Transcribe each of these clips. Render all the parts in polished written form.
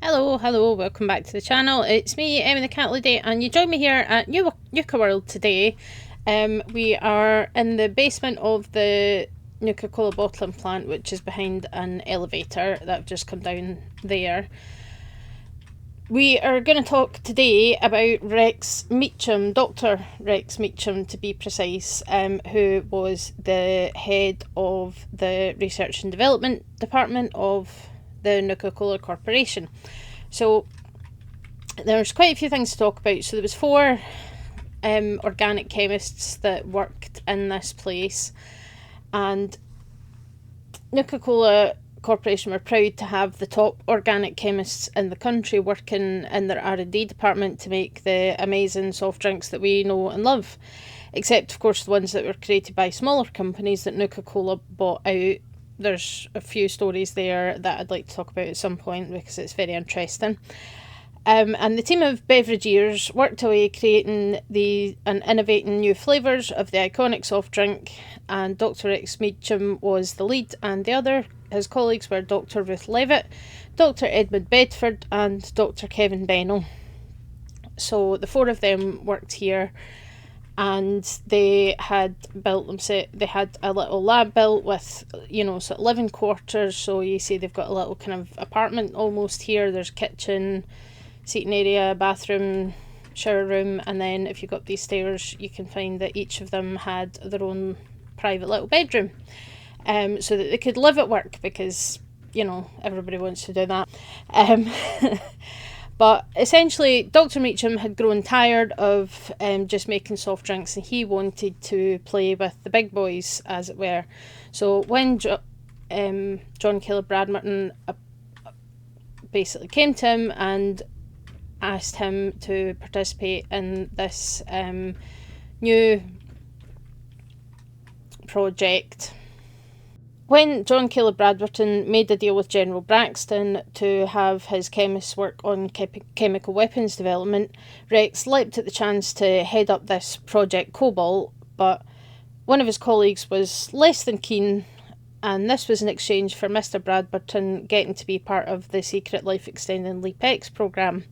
Hello, welcome back to the channel. It's me, Emmy the Cat Lady, and you join me here at Nuka-World today. We are in the basement of the Nuka-Cola Bottling Plant, which is behind an elevator that I've just come down there. We are going to talk today about Rex Meacham, Dr Rex Meacham to be precise, who was the head of the Research and Development Department of the Nuka-Cola Corporation. So there's quite a few things to talk about. So there was four organic chemists that worked in this place, and Nuka-Cola Corporation were proud to have the top organic chemists in the country working in their R&D department to make the amazing soft drinks that we know and love, except of course the ones that were created by smaller companies that Nuka-Cola bought out. There's a few stories there that I'd like to talk about at some point because it's very interesting. And the team of Beverageers worked away creating and innovating new flavours of the iconic soft drink, and Dr Rex Meacham was the lead, and his colleagues were Dr Ruth Levitt, Dr Edmund Bedford and Dr Kevin Bennell. So the four of them worked here, and they had a little lab built with, sort of living quarters. So you see they've got a little kind of apartment almost here. There's kitchen, seating area, bathroom, shower room, and then if you go up these stairs you can find that each of them had their own private little bedroom, so that they could live at work, because everybody wants to do that. But essentially Dr Meacham had grown tired of just making soft drinks, and he wanted to play with the big boys, as it were. So when John Caleb Bradmerton basically came to him and asked him to participate in this new project. When John Caleb Bradmerton made a deal with General Braxton to have his chemists work on chemical weapons development, Rex leapt at the chance to head up this Project Cobalt, but one of his colleagues was less than keen, and this was in exchange for Mr Bradmerton getting to be part of the secret life extending Leap X programme.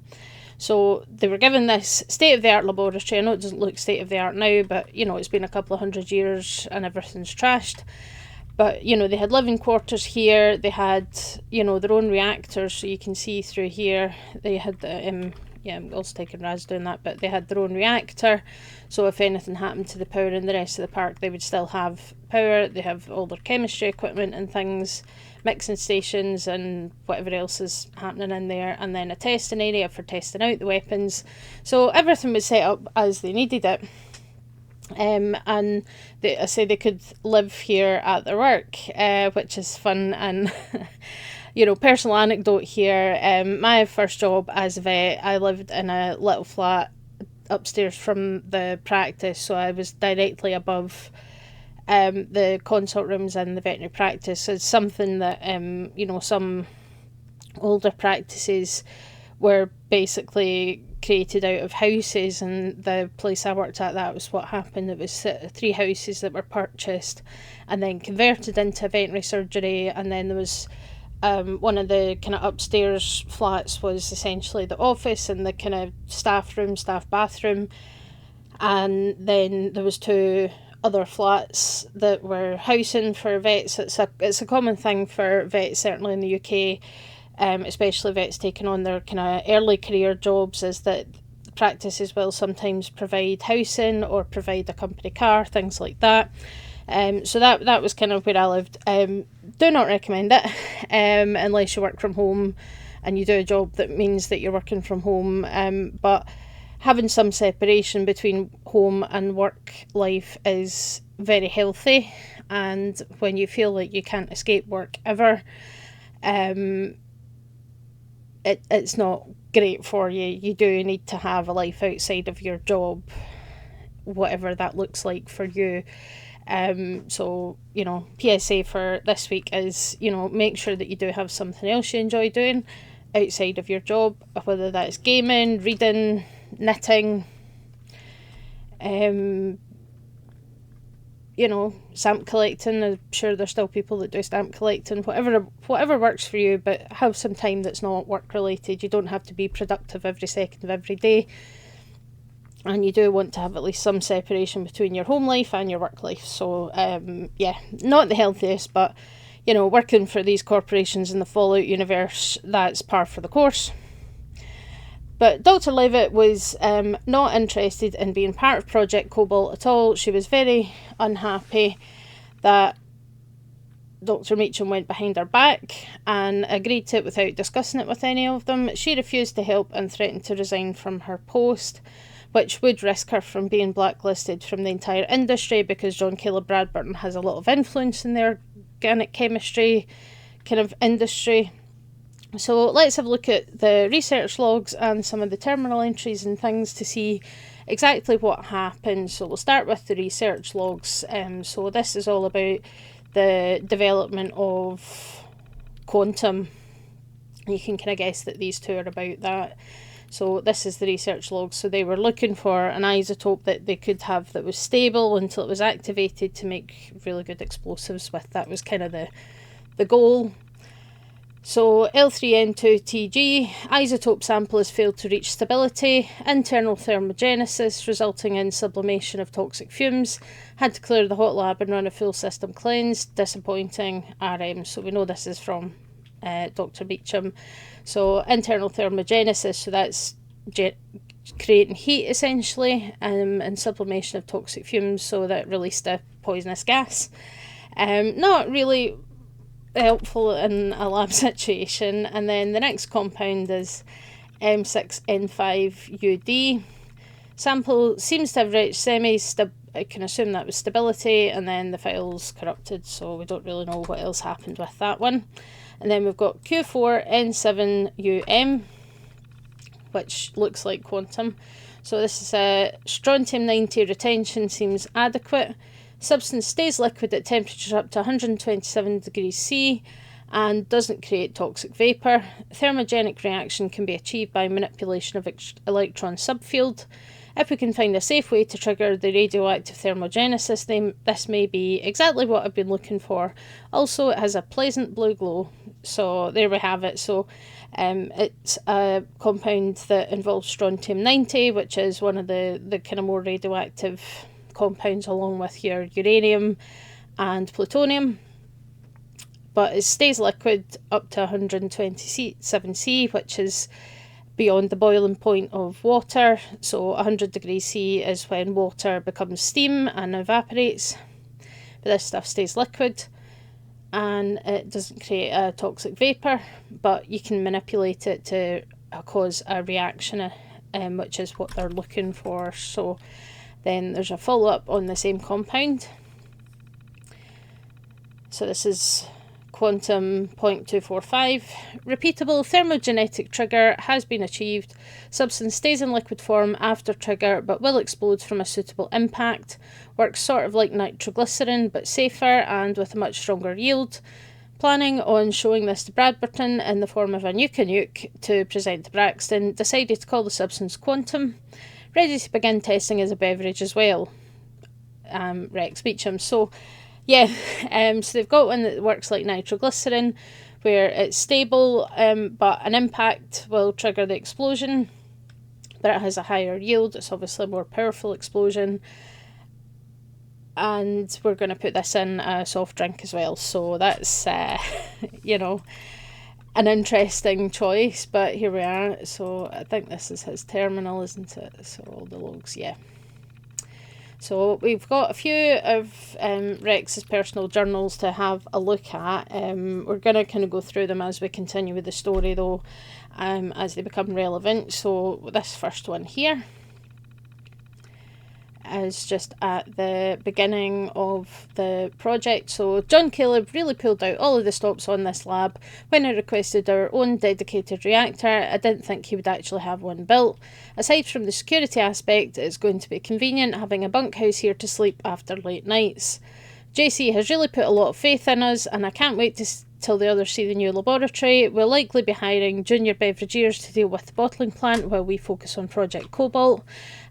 So they were given this state-of-the-art laboratory. I know it doesn't look state-of-the-art now, but it's been a couple of 100 years and everything's trashed. But they had living quarters here. They had their own reactors, so you can see through here they had I'm also taking Raz doing that, but they had their own reactor, so if anything happened to the power in the rest of the park, they would still have power. They have all their chemistry equipment and things, mixing stations and whatever else is happening in there, and then a testing area for testing out the weapons. So everything was set up as they needed it. And they could live here at their work, which is fun. And personal anecdote here, my first job as a vet, I lived in a little flat upstairs from the practice, so I was directly above the consult rooms and the veterinary practice. So it's something that some older practices were basically created out of houses, and the place I worked at, that was what happened. It was 3 houses that were purchased and then converted into veterinary surgery, and then there was one of the kind of upstairs flats was essentially the office and the kind of staff bathroom, and then there was 2 other flats that were housing for vets. It's a common thing for vets, certainly in the UK, especially vets taking on their kind of early career jobs, is that practices will sometimes provide housing or provide a company car, things like that. So that was kind of where I lived. Do not recommend it unless you work from home and you do a job that means that you're working from home. But having some separation between home and work life is very healthy, and when you feel like you can't escape work ever, it's not great for you. You do need to have a life outside of your job, whatever that looks like for you. So PSA for this week is, make sure that you do have something else you enjoy doing outside of your job, whether that's gaming, reading, knitting, you know, stamp collecting. I'm sure there's still people that do stamp collecting, whatever works for you, but have some time that's not work related. You don't have to be productive every second of every day. And you do want to have at least some separation between your home life and your work life. So, yeah, not the healthiest, but, you know, working for these corporations in the Fallout universe, that's par for the course. But Dr. Levitt was not interested in being part of Project Cobalt at all. She was very unhappy that Dr. Meacham went behind her back and agreed to it without discussing it with any of them. She refused to help and threatened to resign from her post, which would risk her from being blacklisted from the entire industry, because John Caleb Bradburton has a lot of influence in the organic chemistry kind of industry. So let's have a look at the research logs and some of the terminal entries and things to see exactly what happened. So we'll start with the research logs. So this is all about the development of Quantum. You can kind of guess that these two are about that. So this is the research log. So they were looking for an isotope that they could have that was stable until it was activated to make really good explosives with. That was kind of the goal. So L3N2TG, isotope sample has failed to reach stability, internal thermogenesis resulting in sublimation of toxic fumes, had to clear the hot lab and run a full system cleanse, disappointing RM. So we know this is from Dr. Meacham. So internal thermogenesis, so that's creating heat essentially, and sublimation of toxic fumes, so that released a poisonous gas. Not really helpful in a lab situation. And then the next compound is M6N5UD. Sample seems to have reached I can assume that was stability, and then the file's corrupted, so we don't really know what else happened with that one. And then we've got Q4N7UM, which looks like Quantum. So this is a strontium-90 retention, seems adequate. Substance stays liquid at temperatures up to 127 degrees C and doesn't create toxic vapour. Thermogenic reaction can be achieved by manipulation of electron subfield. If we can find a safe way to trigger the radioactive thermogenesis, then this may be exactly what I've been looking for. Also, it has a pleasant blue glow. So there we have it. So it's a compound that involves strontium-90, which is one of the kind of more radioactive compounds, along with your uranium and plutonium. But it stays liquid up to 127 C, which is beyond the boiling point of water. So 100 degrees C is when water becomes steam and evaporates. But this stuff stays liquid and it doesn't create a toxic vapour, but you can manipulate it to cause a reaction, which is what they're looking for. So then there's a follow-up on the same compound. So this is Quantum 0.245. Repeatable thermogenetic trigger has been achieved. Substance stays in liquid form after trigger but will explode from a suitable impact. Works sort of like nitroglycerin but safer and with a much stronger yield. Planning on showing this to Bradburton in the form of a Nuka-Nuke to present to Braxton. Decided to call the substance Quantum. Ready to begin testing as a beverage as well. Rex Meacham. So yeah, so they've got one that works like nitroglycerin, where it's stable, but an impact will trigger the explosion, but it has a higher yield. It's obviously a more powerful explosion. And we're going to put this in a soft drink as well. So that's, you know, an interesting choice, but here we are. So I think this is his terminal, isn't it? So all the logs, yeah. So we've got a few of Rex's personal journals to have a look at. We're going to kind of go through them as we continue with the story though, as they become relevant. So this first one here is just at the beginning of the project. So John Caleb really pulled out all of the stops on this lab when I requested our own dedicated reactor. I didn't think he would actually have one built. Aside from the security aspect, it's going to be convenient having a bunkhouse here to sleep after late nights. JC has really put a lot of faith in us and I can't wait to till the others see the new laboratory. We'll likely be hiring junior Beverageers to deal with the bottling plant while we focus on Project Cobalt.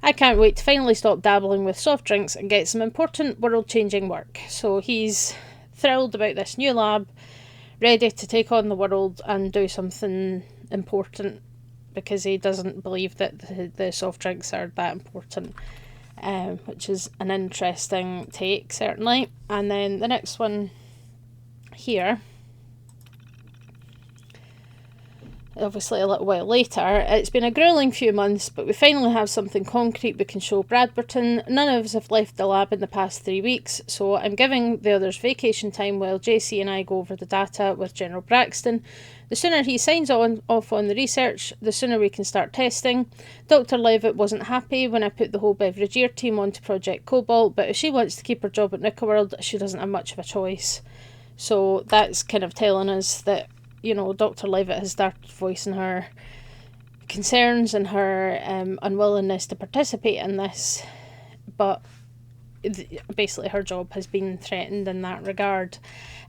I can't wait to finally stop dabbling with soft drinks and get some important world-changing work. So he's thrilled about this new lab, ready to take on the world and do something important, because he doesn't believe that the soft drinks are that important, which is an interesting take, certainly. And then the next one here, obviously a little while later. It's been a grueling few months, but we finally have something concrete we can show Bradberton. None of us have left the lab in the past 3 weeks, so I'm giving the others vacation time while JC and I go over the data with General Braxton. The sooner he signs off on the research, the sooner we can start testing. Dr Levitt wasn't happy when I put the whole Beverageer team onto Project Cobalt, but if she wants to keep her job at Nuka-World, she doesn't have much of a choice. So that's kind of telling us that, you know, Dr Levitt has started voicing her concerns and her unwillingness to participate in this, but basically her job has been threatened in that regard.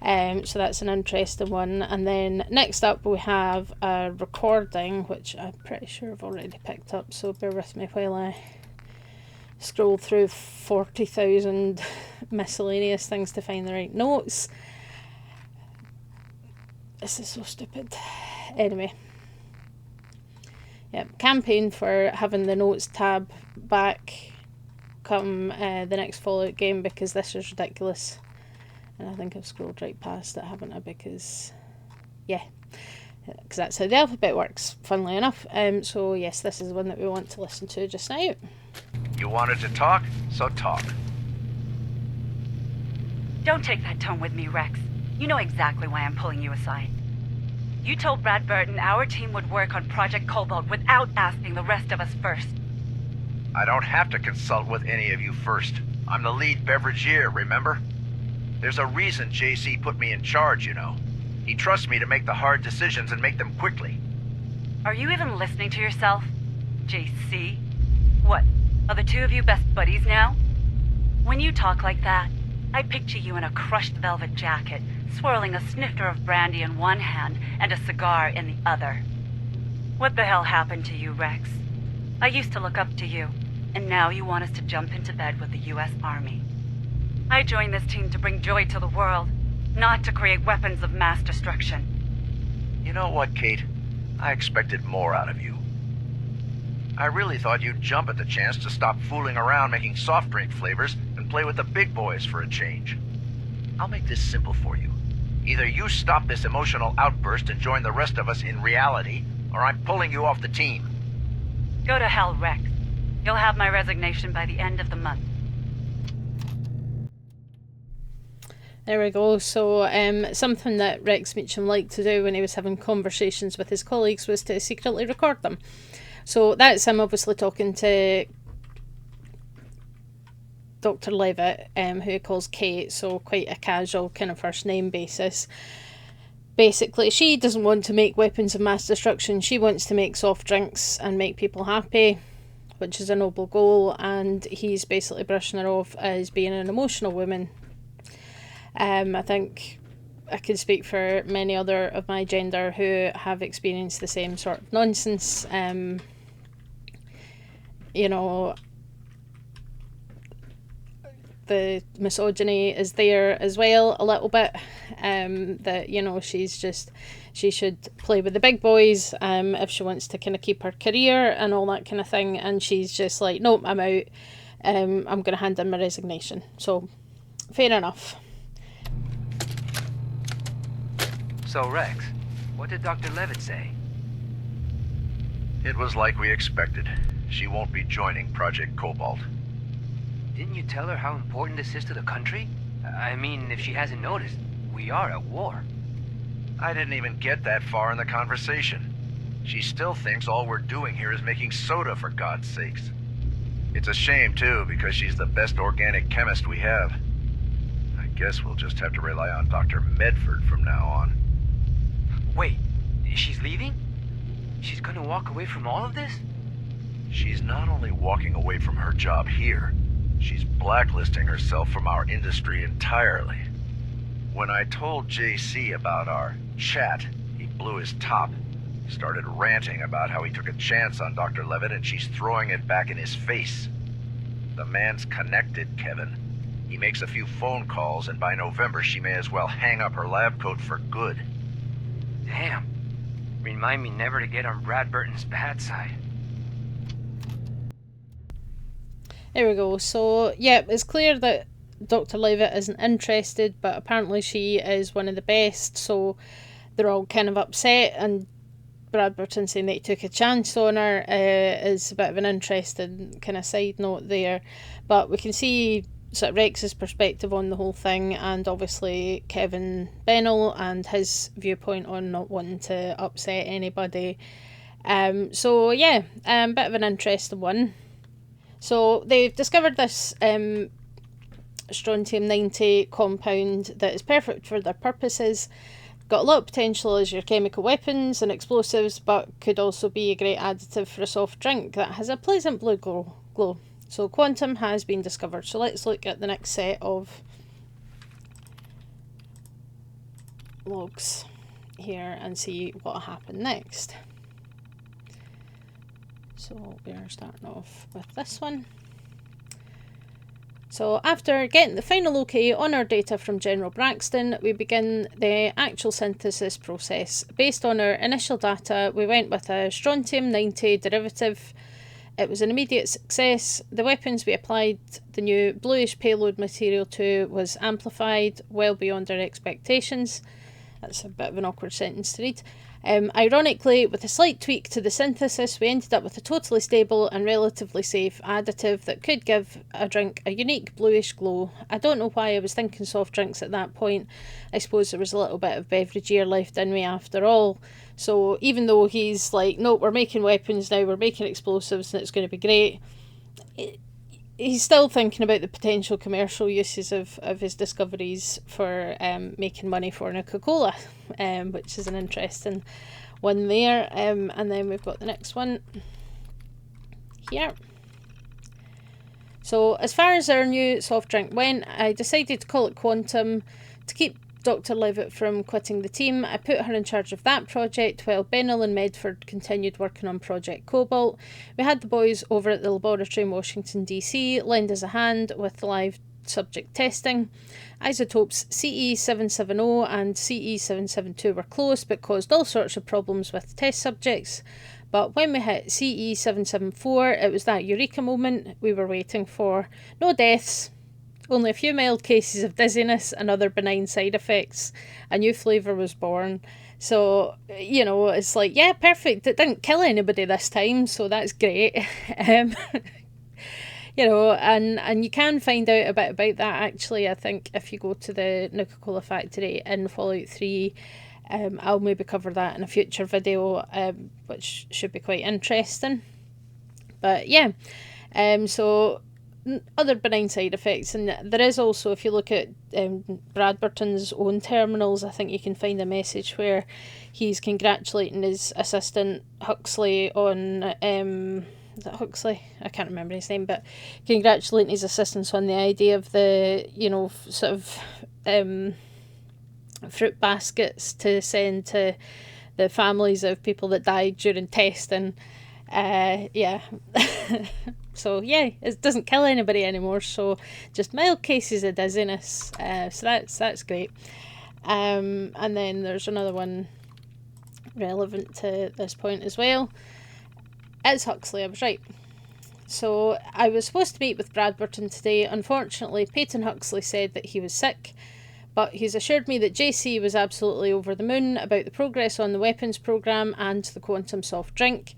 So that's an interesting one. And then next up we have a recording, which I'm pretty sure I've already picked up, so bear with me while I scroll through 40,000 miscellaneous things to find the right notes. This is so stupid. Anyway. Yeah, campaign for having the notes tab back come the next Fallout game, because this is ridiculous. And I think I've scrolled right past it, haven't I? Because, yeah. Because that's how the alphabet works, funnily enough. So, yes, this is the one that we want to listen to just now. You wanted to talk, so talk. Don't take that tone with me, Rex. You know exactly why I'm pulling you aside. You told Bradberton our team would work on Project Cobalt without asking the rest of us first. I don't have to consult with any of you first. I'm the lead Beverageer, remember? There's a reason JC put me in charge, you know. He trusts me to make the hard decisions and make them quickly. Are you even listening to yourself? JC? What, are the two of you best buddies now? When you talk like that, I picture you in a crushed velvet jacket, swirling a snifter of brandy in one hand and a cigar in the other. What the hell happened to you, Rex? I used to look up to you, and now you want us to jump into bed with the US Army. I joined this team to bring joy to the world, not to create weapons of mass destruction. You know what, Kate? I expected more out of you. I really thought you'd jump at the chance to stop fooling around making soft drink flavors and play with the big boys for a change. I'll make this simple for you. Either you stop this emotional outburst and join the rest of us in reality, or I'm pulling you off the team. Go to hell, Rex. You'll have my resignation by the end of the month. There we go. So something that Rex Meacham liked to do when he was having conversations with his colleagues was to secretly record them. So that's him obviously talking to Dr Levitt, who he calls Kate, so quite a casual kind of first name basis. Basically, she doesn't want to make weapons of mass destruction. She wants to make soft drinks and make people happy, which is a noble goal, and he's basically brushing her off as being an emotional woman. I think I can speak for many other of my gender who have experienced the same sort of nonsense. You know, the misogyny is there as well a little bit. That, you know, she should play with the big boys if she wants to kind of keep her career and all that kind of thing, and she's just like, nope, I'm out. I'm going to hand in my resignation. So fair enough. So, Rex, what did Dr. Levitt say? It was like we expected. She won't be joining Project Cobalt. Didn't you tell her how important this is to the country? I mean, if she hasn't noticed, we are at war. I didn't even get that far in the conversation. She still thinks all we're doing here is making soda, for God's sakes. It's a shame, too, because she's the best organic chemist we have. I guess we'll just have to rely on Dr. Medford from now on. Wait, she's leaving? She's gonna walk away from all of this? She's not only walking away from her job here, she's blacklisting herself from our industry entirely. When I told JC about our chat, he blew his top. Started ranting about how he took a chance on Dr. Levitt and she's throwing it back in his face. The man's connected, Kevin. He makes a few phone calls, and by November she may as well hang up her lab coat for good. Damn. Remind me never to get on Brad Burton's bad side. There we go. So, yeah, it's clear that Dr. Levitt isn't interested, but apparently she is one of the best, so they're all kind of upset, and Brad Burton saying that he took a chance on her is a bit of an interesting kind of side note there. But we can see sort of Rex's perspective on the whole thing, and obviously Kevin Bennell and his viewpoint on not wanting to upset anybody. So yeah, bit of an interesting one. So they've discovered this strontium-90 compound that is perfect for their purposes. Got a lot of potential as your chemical weapons and explosives, but could also be a great additive for a soft drink that has a pleasant blue glow. So Quantum has been discovered. So let's look at the next set of logs here and see what happened next. So we're starting off with this one. So after getting the final OK on our data from General Braxton, we begin the actual synthesis process. Based on our initial data, we went with a strontium-90 derivative. It was an immediate success. The weapons we applied the new bluish payload material to was amplified well beyond our expectations. That's a bit of an awkward sentence to read. Ironically, with a slight tweak to the synthesis, we ended up with a totally stable and relatively safe additive that could give a drink a unique bluish glow. I don't know why I was thinking soft drinks at that point. I suppose there was a little bit of Beverageer left in me after all. So even though he's like, no, we're making weapons now, we're making explosives and it's going to be great, he's still thinking about the potential commercial uses of his discoveries for making money for Nuka-Cola, which is an interesting one there. And then we've got the next one here. So as far as our new soft drink went, I decided to call it Quantum to keep Dr. Levitt from quitting the team. I put her in charge of that project while Bennell and Medford continued working on Project Cobalt. We had the boys over at the laboratory in Washington DC lend us a hand with the live subject testing. Isotopes CE770 and CE772 were close but caused all sorts of problems with test subjects. But when we hit CE774, it was that eureka moment we were waiting for. No deaths, only a few mild cases of dizziness and other benign side effects. A new flavour was born. So, you know, it's like, yeah, perfect. It didn't kill anybody this time, so that's great. You know, and you can find out a bit about that, actually. I think if you go to the Nuka-Cola factory in Fallout 3, I'll maybe cover that in a future video, which should be quite interesting. But yeah, so other benign side effects, and there is also, if you look at Brad Burton's own terminals, I think you can find a message where he's congratulating his assistant Huxley on is it Huxley? I can't remember his name, but congratulating his assistants on the idea of the, you know, sort of fruit baskets to send to the families of people that died during testing. Yeah. So yeah, it doesn't kill anybody anymore, so just mild cases of dizziness, so that's great. And then there's another one relevant to this point as well. It's Huxley, I was right. So I was supposed to meet with Brad Burton today. Unfortunately, Peyton Huxley said that he was sick, but he's assured me that JC was absolutely over the moon about the progress on the weapons program and the quantum soft drink.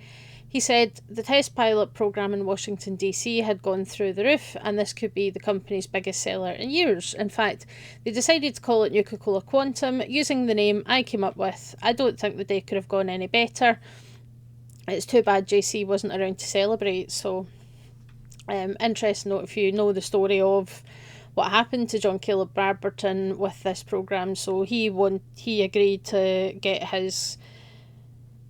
He said the test pilot program in Washington DC had gone through the roof, and this could be the company's biggest seller in years. In fact, they decided to call it Nuka-Cola Quantum, using the name I came up with. I don't think the day could have gone any better. It's too bad JC wasn't around to celebrate. So, interesting note if you know the story of what happened to John Caleb Bradburton with this program. So he agreed to get his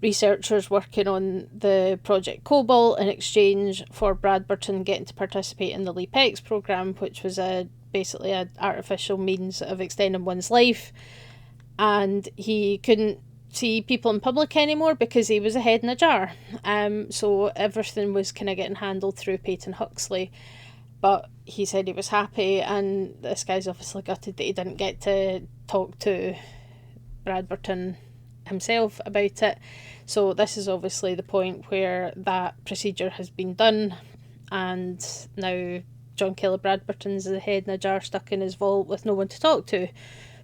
researchers working on the Project Cobalt in exchange for Bradburton getting to participate in the LEAP-X program, which was a basically an artificial means of extending one's life, and he couldn't see people in public anymore because he was a head in a jar. So everything was kind of getting handled through Peyton Huxley, but he said he was happy, and this guy's obviously gutted that he didn't get to talk to Bradberton himself about it. So this is obviously the point where that procedure has been done, and now John Kelly Bradberton's a head in a jar stuck in his vault with no one to talk to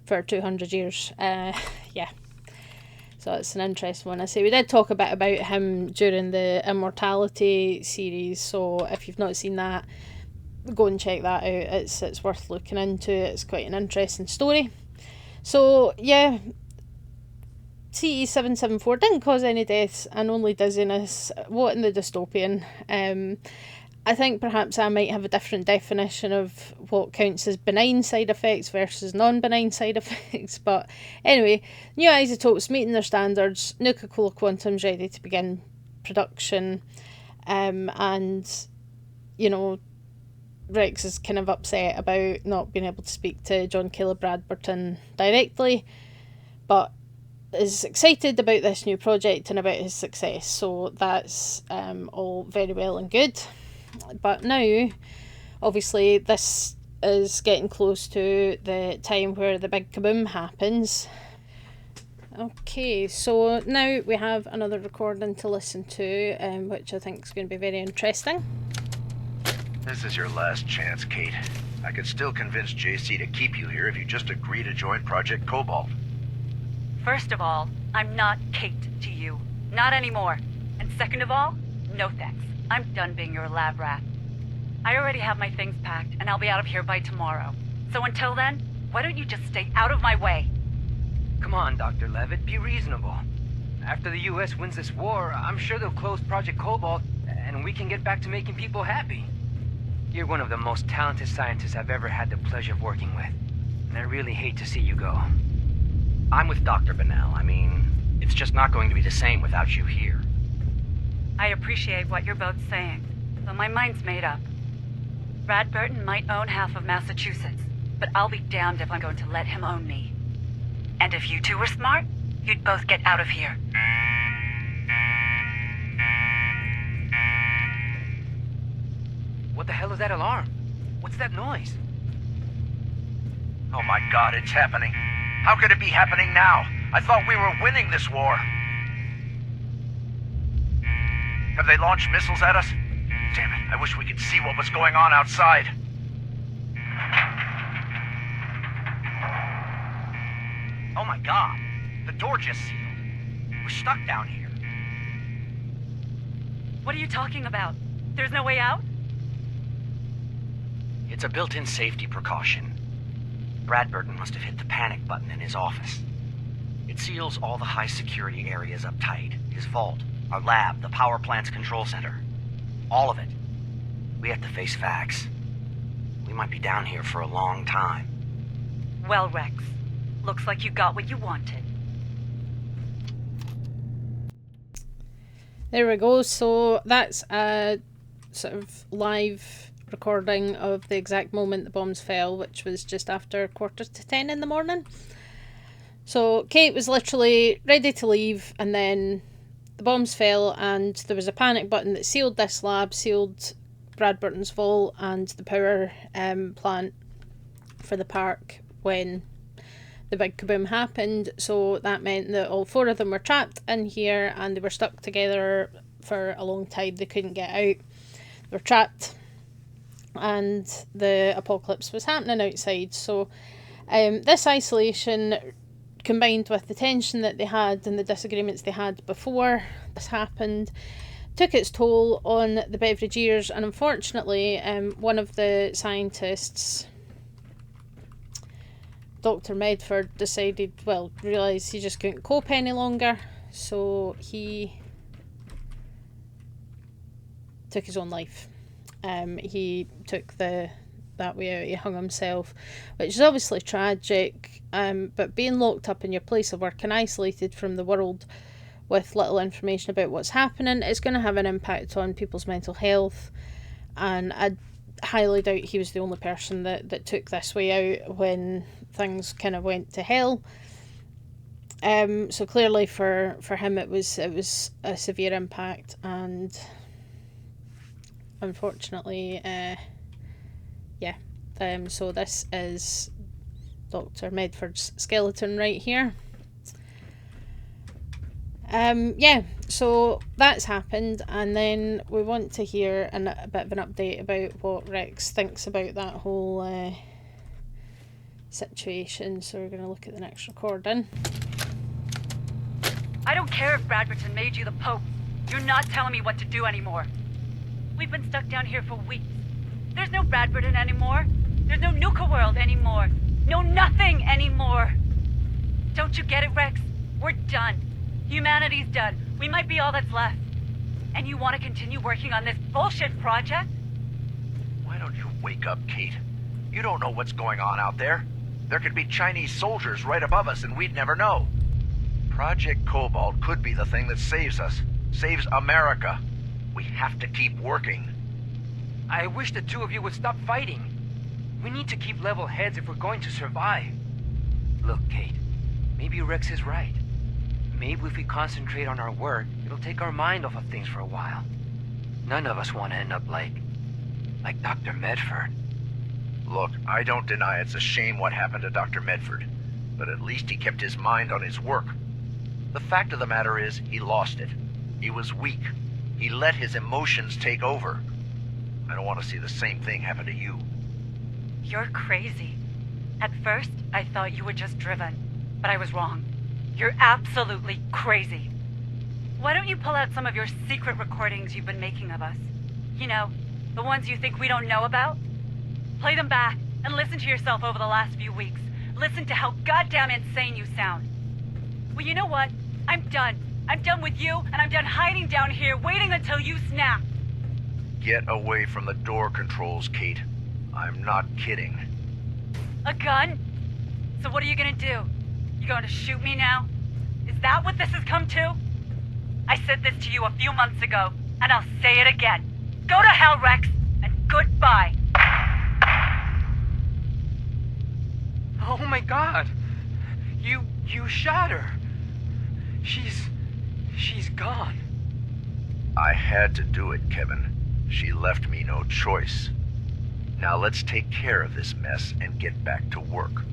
for 200 years. Yeah. So it's an interesting one. I say we did talk a bit about him during the Immortality series, so if you've not seen that, go and check that out. It's worth looking into. It's quite an interesting story. So yeah, CE774 didn't cause any deaths and only dizziness. What in the dystopian? I think perhaps I might have a different definition of what counts as benign side effects versus non-benign side effects. But anyway, new isotopes meeting their standards. Nuka-Cola Quantum's ready to begin production. And, you know, Rex is kind of upset about not being able to speak to John Kelly Bradberton directly, but is excited about this new project and about his success. So that's all very well and good. But now, obviously, this is getting close to the time where the big kaboom happens. Okay, so now we have another recording to listen to, which I think is going to be very interesting. This is your last chance, Kate. I could still convince JC to keep you here if you just agree to join Project Cobalt. First of all, I'm not Kate to you. Not anymore. And second of all, no thanks. I'm done being your lab rat. I already have my things packed, and I'll be out of here by tomorrow. So until then, why don't you just stay out of my way? Come on, Dr. Levitt, be reasonable. After the US wins this war, I'm sure they'll close Project Cobalt, and we can get back to making people happy. You're one of the most talented scientists I've ever had the pleasure of working with, and I really hate to see you go. I'm with Dr. Bennell. I mean, it's just not going to be the same without you here. I appreciate what you're both saying, but my mind's made up. Bradberton might own half of Massachusetts, but I'll be damned if I'm going to let him own me. And if you two were smart, you'd both get out of here. What the hell is that alarm? What's that noise? Oh my God, it's happening. How could it be happening now? I thought we were winning this war. Have they launched missiles at us? Damn it, I wish we could see what was going on outside. Oh my God, the door just sealed. We're stuck down here. What are you talking about? There's no way out? It's a built-in safety precaution. Bradberton must have hit the panic button in his office. It seals all the high-security areas up tight. His vault, our lab, the power plant's control center. All of it. We have to face facts. We might be down here for a long time. Well, Rex, looks like you got what you wanted. There we go. So that's a sort of live recording of the exact moment the bombs fell, which was just after 9:45 in the morning. So Kate was literally ready to leave, and then the bombs fell, and there was a panic button that sealed this lab, sealed Bradberton's vault and the power plant for the park when the big kaboom happened. So that meant that all four of them were trapped in here, and they were stuck together for a long time. They couldn't get out. They were trapped, and the apocalypse was happening outside. So this isolation, combined with the tension that they had and the disagreements they had before this happened, took its toll on the Beverageers. And unfortunately, one of the scientists, Dr. Medford, realised he just couldn't cope any longer, so he took his own life. He took that way out. He hung himself, which is obviously tragic, but being locked up in your place of work and isolated from the world with little information about what's happening is going to have an impact on people's mental health. And highly doubt he was the only person that took this way out when things kind of went to hell. So clearly for him it was a severe impact, and unfortunately, so this is Dr. Medford's skeleton right here. So that's happened, and then we want to hear a bit of an update about what Rex thinks about that whole situation. So we're going to look at the next recording. I don't care if Bradberton made you the Pope. You're not telling me what to do anymore. We've been stuck down here for weeks. There's no Bradberton anymore. There's no Nuka-World anymore. No nothing anymore. Don't you get it, Rex? We're done. Humanity's done. We might be all that's left. And you want to continue working on this bullshit project? Why don't you wake up, Kate? You don't know what's going on out there. There could be Chinese soldiers right above us and we'd never know. Project Cobalt could be the thing that saves us. Saves America. We have to keep working. I wish the two of you would stop fighting. We need to keep level heads if we're going to survive. Look, Kate, maybe Rex is right. Maybe if we concentrate on our work, it'll take our mind off of things for a while. None of us want to end up like Dr. Medford. Look, I don't deny it's a shame what happened to Dr. Medford, but at least he kept his mind on his work. The fact of the matter is, he lost it. He was weak. He let his emotions take over. I don't want to see the same thing happen to you. You're crazy. At first, I thought you were just driven, but I was wrong. You're absolutely crazy. Why don't you pull out some of your secret recordings you've been making of us? You know, the ones you think we don't know about? Play them back and listen to yourself over the last few weeks. Listen to how goddamn insane you sound. Well, you know what? I'm done. I'm done with you, and I'm done hiding down here, waiting until you snap. Get away from the door controls, Kate. I'm not kidding. A gun? So what are you gonna do? You going to shoot me now? Is that what this has come to? I said this to you a few months ago, and I'll say it again. Go to hell, Rex, and goodbye. Oh my god! You shot her! She's gone. I had to do it, Kevin. She left me no choice. Now let's take care of this mess and get back to work.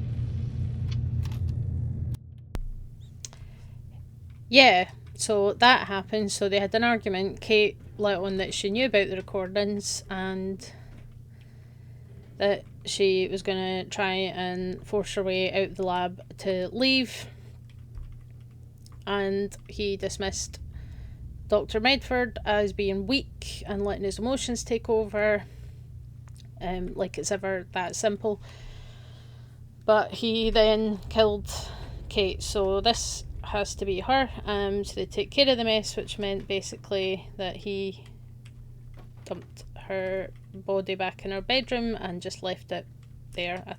Yeah, so that happened. So they had an argument. Kate let on that she knew about the recordings and that she was going to try and force her way out of the lab to leave. And he dismissed Dr. Medford as being weak and letting his emotions take over. Like it's ever that simple. But he then killed Kate. So this has to be her. So they take care of the mess, which meant basically that he dumped her body back in her bedroom and just left it there. I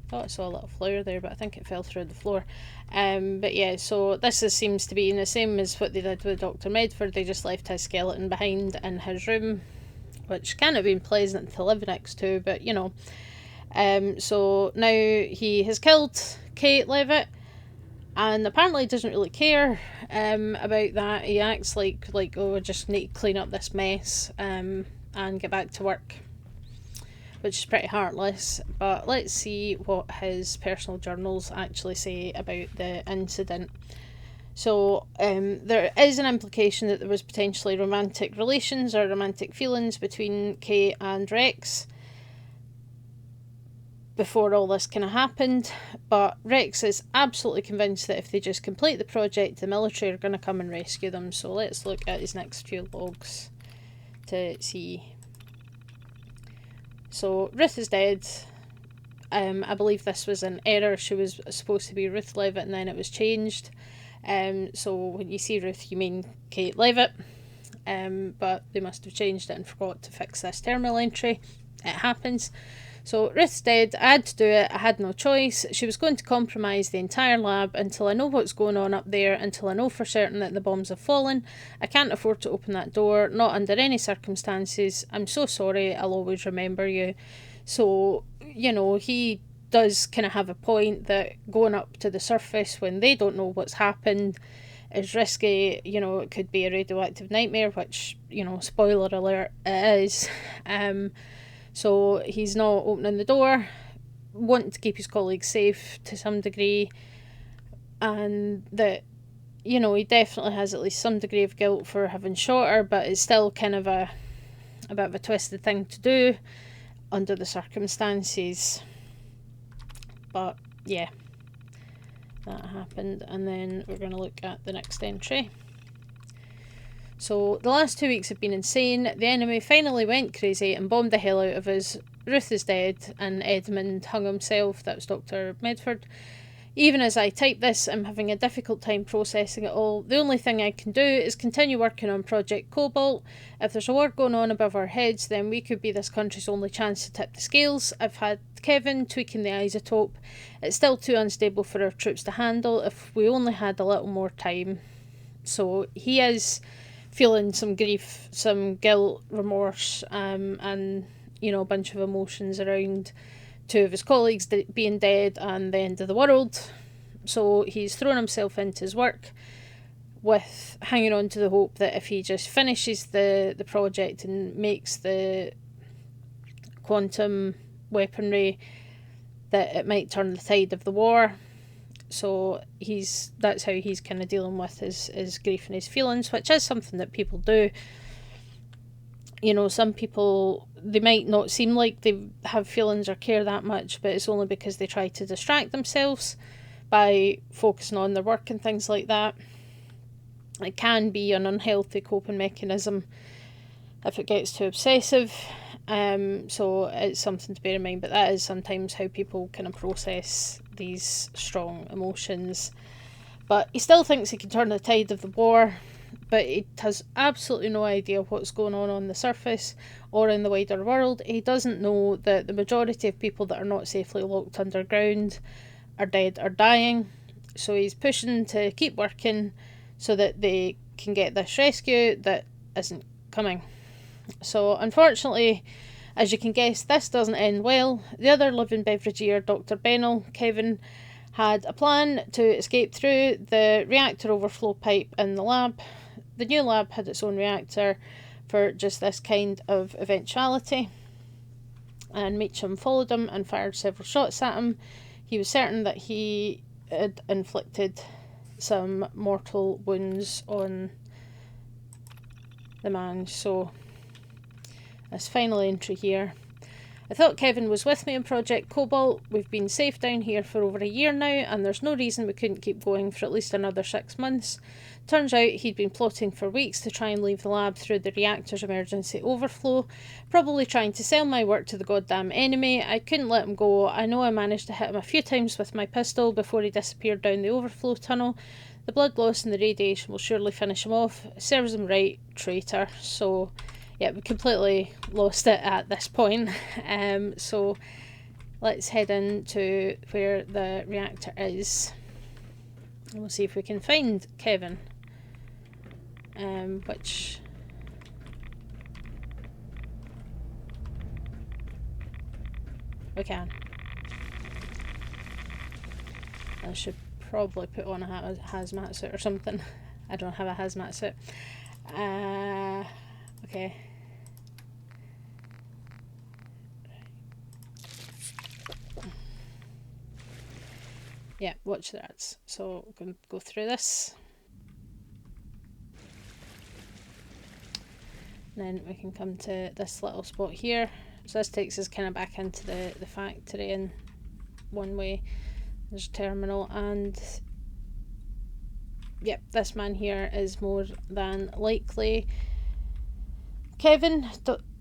thought I saw a little flower there, but I think it fell through the floor. But yeah, so this seems to be the same as what they did with Dr. Medford. They just left his skeleton behind in his room, which can't have been pleasant to live next to, but you know. So now he has killed Kate Levitt, and apparently doesn't really care about that. He acts like oh, I just need to clean up this mess and get back to work, which is pretty heartless. But let's see what his personal journals actually say about the incident. So there is an implication that there was potentially romantic relations or romantic feelings between Kate and Rex before all this kind of happened, but Rex is absolutely convinced that if they just complete the project, the military are going to come and rescue them. So let's look at his next few logs to see. So Ruth is dead. I believe this was an error. She was supposed to be Ruth Levitt and then it was changed. So when you see Ruth, you mean Kate Levitt. But they must have changed it and forgot to fix this terminal entry. It happens. So Ruth's dead, I had to do it, I had no choice. She was going to compromise the entire lab until I know what's going on up there, until I know for certain that the bombs have fallen. I can't afford to open that door, not under any circumstances. I'm so sorry, I'll always remember you. So, you know, he does kind of have a point that going up to the surface when they don't know what's happened is risky. You know, it could be a radioactive nightmare, which, you know, spoiler alert, it is. So he's not opening the door, wanting to keep his colleagues safe to some degree, and that, you know, he definitely has at least some degree of guilt for having shot her, but it's still kind of a bit of a twisted thing to do under the circumstances. But yeah, that happened. And then we're going to look at the next entry. So the last 2 weeks have been insane. The enemy finally went crazy and bombed the hell out of us. Ruth is dead and Edmund hung himself. That was Dr. Medford. Even as I type this, I'm having a difficult time processing it all. The only thing I can do is continue working on Project Cobalt. If there's a war going on above our heads, then we could be this country's only chance to tip the scales. I've had Kevin tweaking the isotope. It's still too unstable for our troops to handle. If we only had a little more time. So he is feeling some grief, some guilt, remorse, and, you know, a bunch of emotions around two of his colleagues being dead and the end of the world. So he's thrown himself into his work with hanging on to the hope that if he just finishes the project and makes the quantum weaponry, that it might turn the tide of the war. So that's how he's kind of dealing with his grief and his feelings, which is something that people do. You know, some people, they might not seem like they have feelings or care that much, but it's only because they try to distract themselves by focusing on their work and things like that. It can be an unhealthy coping mechanism if it gets too obsessive. So it's something to bear in mind, but that is sometimes how people kind of process these strong emotions. But he still thinks he can turn the tide of the war, but he has absolutely no idea what's going on the surface or in the wider world. He doesn't know that the majority of people that are not safely locked underground are dead or dying. So he's pushing to keep working so that they can get this rescue that isn't coming. So unfortunately, as you can guess, this doesn't end well. The other living Beverageer, Dr. Bennell, Kevin, had a plan to escape through the reactor overflow pipe in the lab. The new lab had its own reactor for just this kind of eventuality, and Meacham followed him and fired several shots at him. He was certain that he had inflicted some mortal wounds on the man. So this final entry here. I thought Kevin was with me in Project Cobalt. We've been safe down here for over a year now, and there's no reason we couldn't keep going for at least another 6 months. Turns out he'd been plotting for weeks to try and leave the lab through the reactor's emergency overflow, probably trying to sell my work to the goddamn enemy. I couldn't let him go. I know I managed to hit him a few times with my pistol before he disappeared down the overflow tunnel. The blood loss and the radiation will surely finish him off. Serves him right, traitor. So yeah, we completely lost it at this point. So let's head into where the reactor is. And we'll see if we can find Kevin. Which... we can. I should probably put on a hazmat suit or something. I don't have a hazmat suit. Okay. Yeah, watch that. So we're going to go through this. And then we can come to this little spot here. So this takes us kind of back into the factory in one way. There's a terminal, and yep, this man here is more than likely Kevin,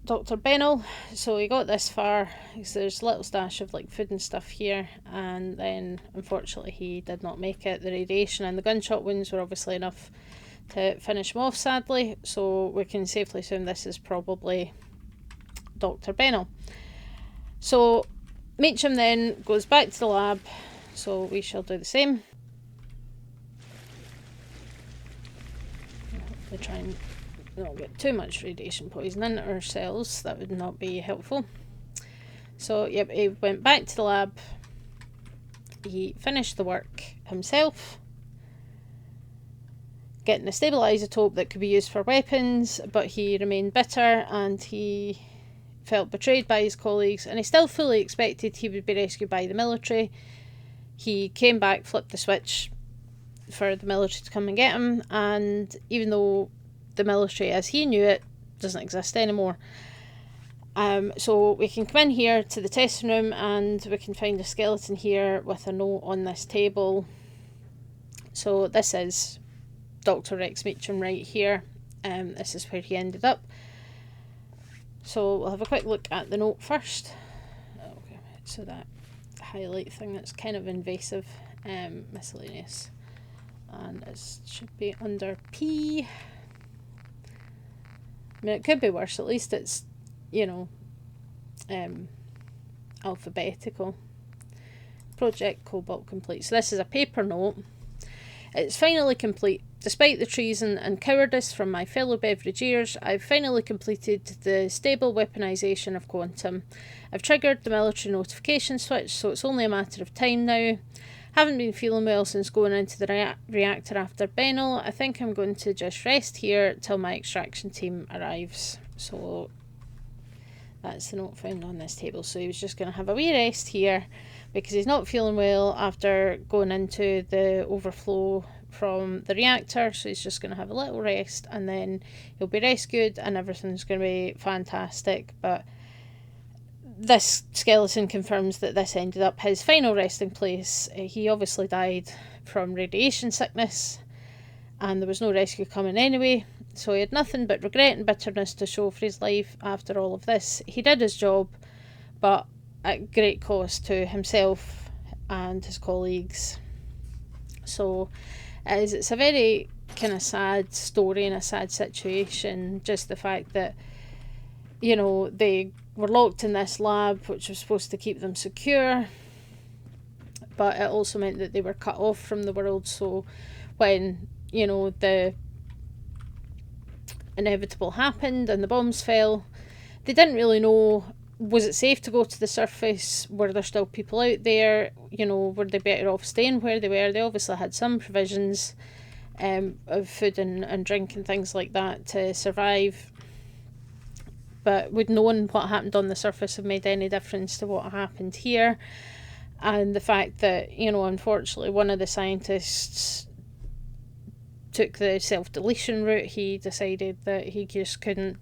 Dr. Bennell. So he got this far because there's a little stash of like food and stuff here, and then unfortunately he did not make it. The radiation and the gunshot wounds were obviously enough to finish him off, sadly, so we can safely assume this is probably Dr. Bennell. So Meacham then goes back to the lab, so we shall do the same. Hopefully try and not get too much radiation poisoning in our cells, that would not be helpful. So yep, he went back to the lab, he finished the work himself, getting a stabilisotope that could be used for weapons, but he remained bitter and he felt betrayed by his colleagues, and he still fully expected he would be rescued by the military. He came back, flipped the switch for the military to come and get him, and even though the military as he knew it doesn't exist anymore, so we can come in here to the testing room and we can find a skeleton here with a note on this table. So this is Dr. Rex Meacham right here. This is where he ended up. So we'll have a quick look at the note first. Okay, so that highlight thing that's kind of invasive, miscellaneous, and it should be under P. I mean, it could be worse. At least it's, you know, alphabetical. Project Cobalt complete. So this is a paper note. It's finally complete. Despite the treason and cowardice from my fellow Beverageers, I've finally completed the stable weaponisation of Quantum. I've triggered the military notification switch, so it's only a matter of time now. Haven't been feeling well since going into the reactor after Benel. I think I'm going to just rest here till my extraction team arrives. So that's the note found on this table. So he was just going to have a wee rest here because he's not feeling well after going into the overflow from the reactor, so he's just going to have a little rest and then he'll be rescued and everything's going to be fantastic. But this skeleton confirms that this ended up his final resting place. He obviously died from radiation sickness and there was no rescue coming anyway, so he had nothing but regret and bitterness to show for his life after all of this. He did his job, but at great cost to himself and his colleagues. So it's a very kind of sad story and a sad situation, just the fact that, you know, they were locked in this lab which was supposed to keep them secure, but it also meant that they were cut off from the world. So when, you know, the inevitable happened and the bombs fell, they didn't really know, was it safe to go to the surface? Were there still people out there? You know, were they better off staying where they were? They obviously had some provisions of food and drink and things like that to survive. But would knowing what happened on the surface have made any difference to what happened here? And the fact that, you know, unfortunately one of the scientists took the self-deletion route. He decided that he just couldn't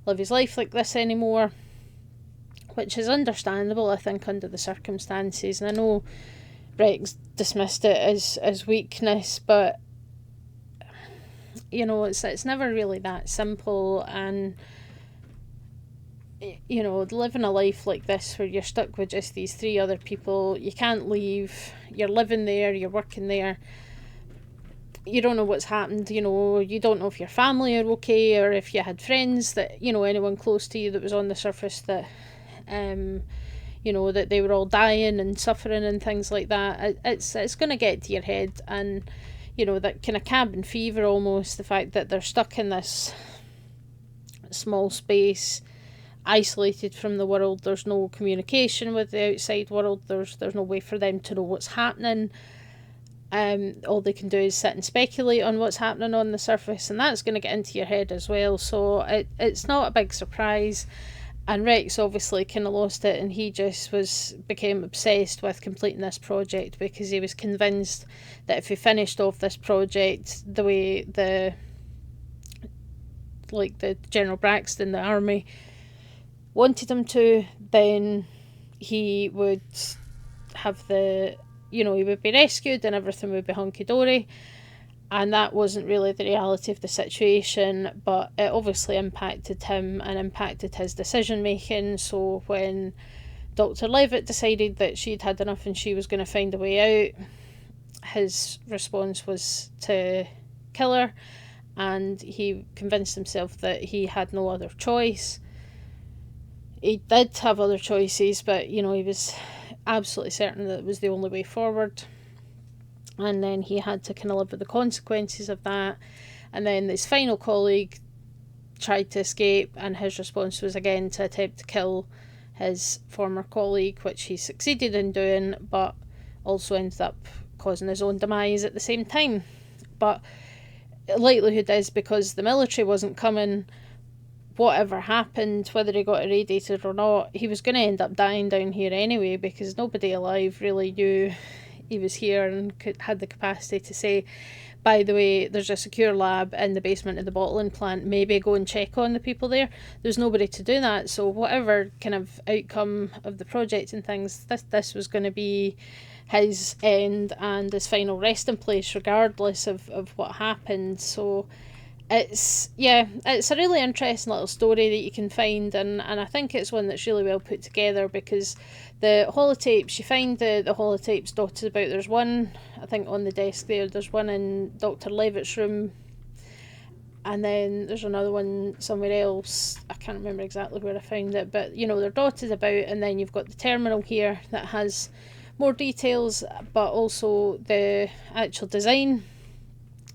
live his life like this anymore, which is understandable, I think, under the circumstances. And I know Rex dismissed it as weakness, but, you know, it's never really that simple. And, you know, living a life like this where you're stuck with just these three other people, you can't leave, you're living there, you're working there, you don't know what's happened, you know, you don't know if your family are okay, or if you had friends that, you know, anyone close to you that was on the surface that, you know, that they were all dying and suffering and things like that. It's going to get to your head, and, you know, that kind of cabin fever almost, the fact that they're stuck in this small space, isolated from the world. There's no communication with the outside world. There's no way for them to know what's happening. All they can do is sit and speculate on what's happening on the surface, and that's going to get into your head as well. So it's not a big surprise. And Rex obviously kind of lost it, and he just became obsessed with completing this project, because he was convinced that if he finished off this project the way the General Braxton, the army, wanted him to, then he would have he would be rescued and everything would be hunky-dory. And that wasn't really the reality of the situation, but it obviously impacted him and impacted his decision making. So when Dr. Levitt decided that she'd had enough and she was going to find a way out, his response was to kill her, and he convinced himself that he had no other choice. he did have other choices, but he was absolutely certain that it was the only way forward. And then he had to kind of live with the consequences of that. And then his final colleague tried to escape, and his response was again to attempt to kill his former colleague, which he succeeded in doing, but also ended up causing his own demise at the same time. But likelihood is, because the military wasn't coming, whatever happened, whether he got irradiated or not, he was going to end up dying down here anyway, because nobody alive really knew he was here and had the capacity to say, by the way, there's a secure lab in the basement of the bottling plant, maybe go and check on the people there. There's nobody to do that, so whatever kind of outcome of the project and things, this was going to be his end and his final resting place, regardless of what happened. So it's a really interesting little story that you can find, and I think it's one that's really well put together, because the holotapes, you find the holotapes dotted about. There's one, I think, on the desk there's one in Dr Levitt's room, and then there's another one somewhere else. I can't remember exactly where I found it, but they're dotted about. And then you've got the terminal here that has more details, but also the actual design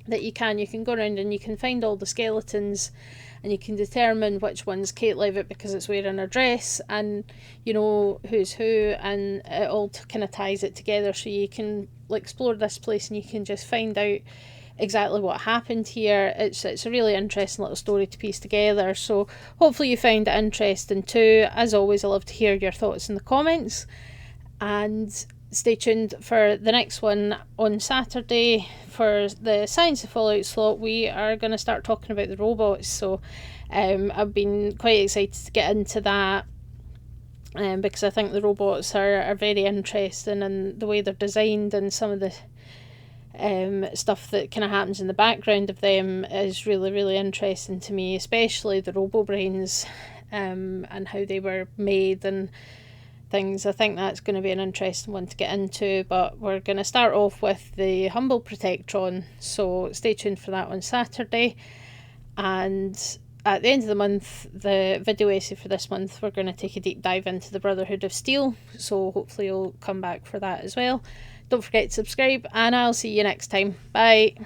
that you can go around and you can find all the skeletons, and you can determine which one's Kate Levitt because it's wearing her dress, and who's who, and it all kind of ties it together, so you can explore this place and you can just find out exactly what happened here. It's a really interesting little story to piece together, so hopefully you find it interesting too. As always, I love to hear your thoughts in the comments, and stay tuned for the next one on Saturday. For the Science of Fallout slot, we are going to start talking about the robots, so I've been quite excited to get into that, because I think the robots are very interesting, and the way they're designed and some of the stuff that kind of happens in the background of them is really, really interesting to me, especially the robo-brains, and how they were made and things. I think that's going to be an interesting one to get into, but we're going to start off with the Humble Protectron, so stay tuned for that on Saturday. And at the end of the month, the video essay for this month, we're going to take a deep dive into the Brotherhood of Steel, so hopefully you'll come back for that as well. Don't forget to subscribe, and I'll see you next time. Bye.